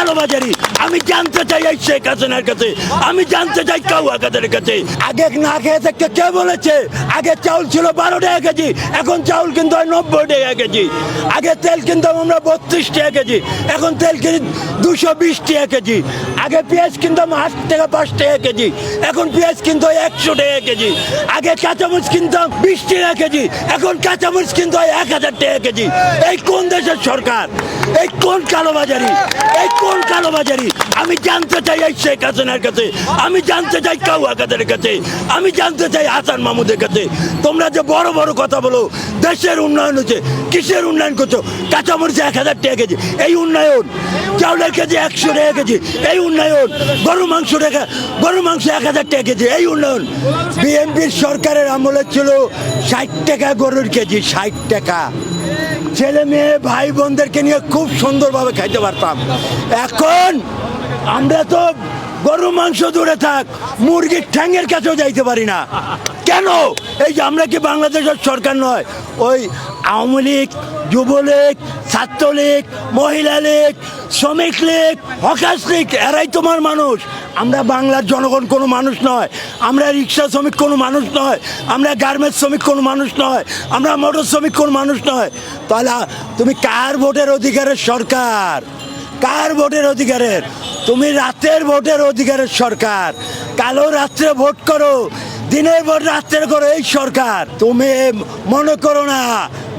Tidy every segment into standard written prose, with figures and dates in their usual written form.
কালোবাজারি আমি জানতে চাই এই শেখ হাসিনার কাছে, আমি জানতে চাই কাউয়া কাদের কাছে। আগে না খেয়ে থাকতে কে বলেছে? আগে চাউল ছিল 12 টাকা কেজি, এখন চাউল কিন্তু হয় 90 টাকা কেজি। আগে তেল কিনতাম আমরা 32 টাকা কেজি, এখন তেল কিনি 220 টাকা কেজি। আগে পেঁয়াজ কিনতাম 8 টাকা 5 টাকা কেজি, এখন পেঁয়াজ কিনতে হয় 100 টাকা কেজি। আগে কাঁচামরিচ কিনতাম 20 টাকা কেজি, এখন কাঁচামরিচ কিনতে হয় 1000 টাকা কেজি। এই কোন দেশের সরকার? এই কোন কালোবাজারি? এই কোন কালোবাজারি? আমি জানতে চাই এই শেখ হাসিনার কাছে, আমি জানতে চাই কাউয়া কাদের কাছে, আমি জানতে চাই হাসান মাহমুদের কাছে। তোমরা যে বড় বড় কথা বলো দেশের উন্নয়ন হচ্ছে, কিসের উন্নয়ন করছো? কাঁচামরিচ 1000 টাকা কেজি, এই উন্নয়ন? চাউলের কেজি 100 টাকা কেজি, এই উন্নয়ন? গরুর মাংস 1000 টাকা কেজি, এই উন্নয়ন? বিএনপির সরকারের আমলে ছিল 60 টাকা গরুর কেজি, 60 টাকা। ছেলে মেয়ে ভাই বোনদেরকে নিয়ে খুব সুন্দরভাবে খাইতে পারতাম। এখন আমরা তো গরু মাংস দূরে থাক, মুরগির ঠ্যাঙের কাছেও যাইতে পারি না। কেন? এই যে আমরা কি বাংলাদেশের সরকার নয়? ওই আওয়ামী লীগ, যুবলীগ, ছাত্রলীগ, মহিলা লীগ, শ্রমিক লীগ, হকার্স লীগ, এরাই তোমার মানুষ। আমরা বাংলার জনগণ কোনো মানুষ নয়, আমরা রিক্সা শ্রমিক কোনো মানুষ নয়, আমরা গার্মেন্টস শ্রমিক কোনো মানুষ নয়, আমরা মোটর শ্রমিক কোনো মানুষ নয়। তাহলে তুমি কার ভোটের অধিকারের সরকার? কার ভোটের অধিকারের? তুমি রাতের ভোটের অধিকারের সরকার। কালো রাত্রে ভোট করো, দিনের ভোট রাত্রে করো, এই সরকার। তুমি মনে করো না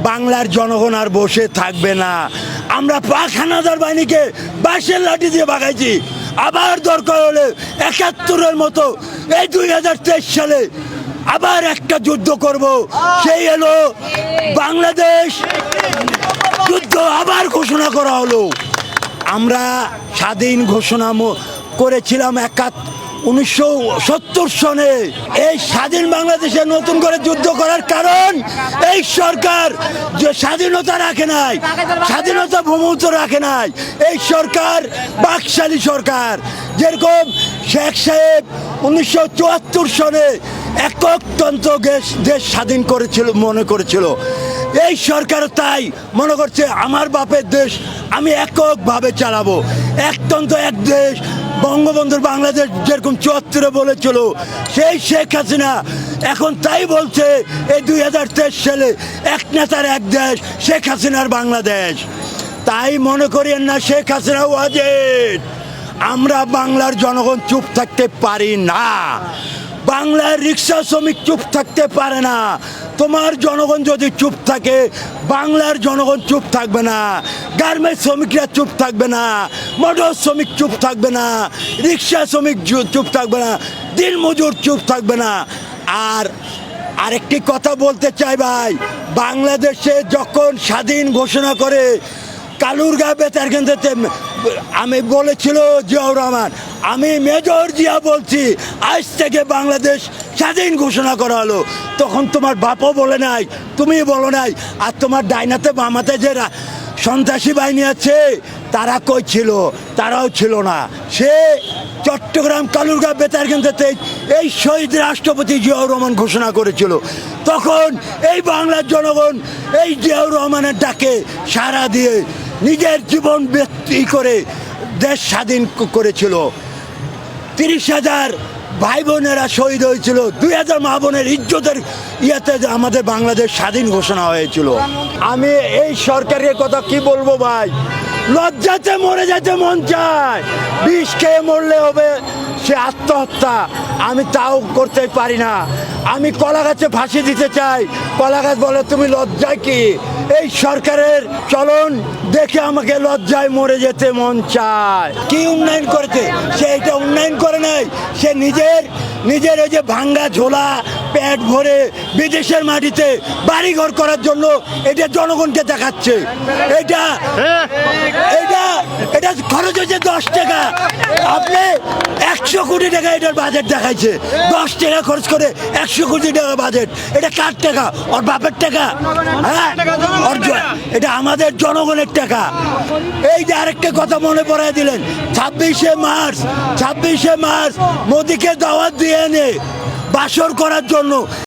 বাংলার জনগণ আর বসে থাকবে না। আমরা পাখানাদার বাহিনীকে বাঁশের লাঠি দিয়ে ভাগাইছি, আবার দরকার হলে 71-এর মতো এই 2023 সালে আবার একটা যুদ্ধ করব। সেই হলো বাংলাদেশ যুদ্ধ আবার ঘোষণা করা হলো। আমরা স্বাধীন ঘোষণা করেছিলাম 1970 সনে। এই স্বাধীন বাংলাদেশে নতুন করে যুদ্ধ করার কারণ এই সরকার যে স্বাধীনতা রাখে নাই, স্বাধীনতা ভূমিত রাখে নাই। এই সরকার বাকশালী সরকার। যেরকম শেখ সাহেব 1974 সনে এককতন্ত্র দেশ স্বাধীন করেছিল মনে করেছিল, এই সরকার তাই মনে করছে আমার বাপের দেশ আমি এককভাবে চালাবো, একতন্ত্র এক দেশ। বঙ্গবন্ধুর বাংলাদেশ যেরকম 74-এ বলেছিল, সেই শেখ হাসিনা এখন তাই বলছে এই 2023 সালে এক নেতার এক দেশ, শেখ হাসিনার বাংলাদেশ। তাই মনে করেন না শেখ হাসিনা ওয়াজেদ। আমরা বাংলার জনগণ চুপ থাকতে পারি না, বাংলার রিক্সা শ্রমিক চুপ থাকতে পারে না। তোমার জনগণ যদি চুপ থাকে, বাংলার জনগণ চুপ থাকবে না। গার্মেন্টস শ্রমিকরা চুপ থাকবে না, মোটর শ্রমিক চুপ থাকবে না, রিক্সা শ্রমিক চুপ থাকবে না, দিনমজুর চুপ থাকবে না। আর আরেকটি কথা বলতে চাই ভাই, বাংলাদেশে যখন স্বাধীন ঘোষণা করে কালুরঘাট বেতার কেন্দ্রতে আমি বলেছিল জিয়াউর রহমান, আমি মেজর জিয়া বলছি আজ থেকে বাংলাদেশ স্বাধীন ঘোষণা করা হলো। তখন তোমার বাপও বলে নাই, তুমি বলো নাই। আর তোমার ডাইনাতে বামাতে যে সন্ত্রাসী বাহিনী আছে তারা কই ছিল? তারাও ছিল না। সে চট্টগ্রাম কালুরঘাট বেতার কেন্দ্রতে এই শহীদ রাষ্ট্রপতি জিয়াউর রহমান ঘোষণা করেছিল। তখন এই বাংলার জনগণ এই জিয়াউর রহমানের ডাকে সাড়া দিয়ে নিজের জীবন ব্যক্তি করে দেশ স্বাধীন করেছিল। 30,000 ভাই বোনেরা শহীদ হয়েছিল, 2,000 মা বোনের ইজ্জতের ইয়েতে আমাদের বাংলাদেশ স্বাধীন ঘোষণা হয়েছিল। আমি এই সরকারের কথা কি বলবো ভাই, লজ্জাতে মরে যেতে মন চায়। বিষ খেয়ে মরলে হবে সে আত্মহত্যা, আমি তাও করতে পারি না। আমি কলা গাছে ফাঁসি দিতে চাই, কলা গাছ বলে তুমি লজ্জায় কি? এই সরকারের চলন দেখে আমাকে লজ্জায় মরে যেতে মন চায়। কি উন্নয়ন করেছে? সে এটা উন্নয়ন করে নাই, সে নিজের ওই যে ভাঙ্গা ঝোলা পেট ভরে বিদেশের মাটিতে বাড়িঘর করার জন্য এটা জনগণকে দেখাচ্ছে। এটা খরচ হয়েছে 10 টাকা। আপনি 100 কোটি টাকা এটার বাজেট দেখাইছে, 10 টাকা খরচ করে 100 কোটি টাকা বাজেট। এটা কার টাকা? ওর বাপের টাকা? হ্যাঁ, এটা আমাদের জনগণের টাকা। এই যে আরেকটা কথা মনে পড়ায় দিলেন, 26শে মার্চ মোদিকে দাওয়াত দিয়ে এনে বাসর করার জন্য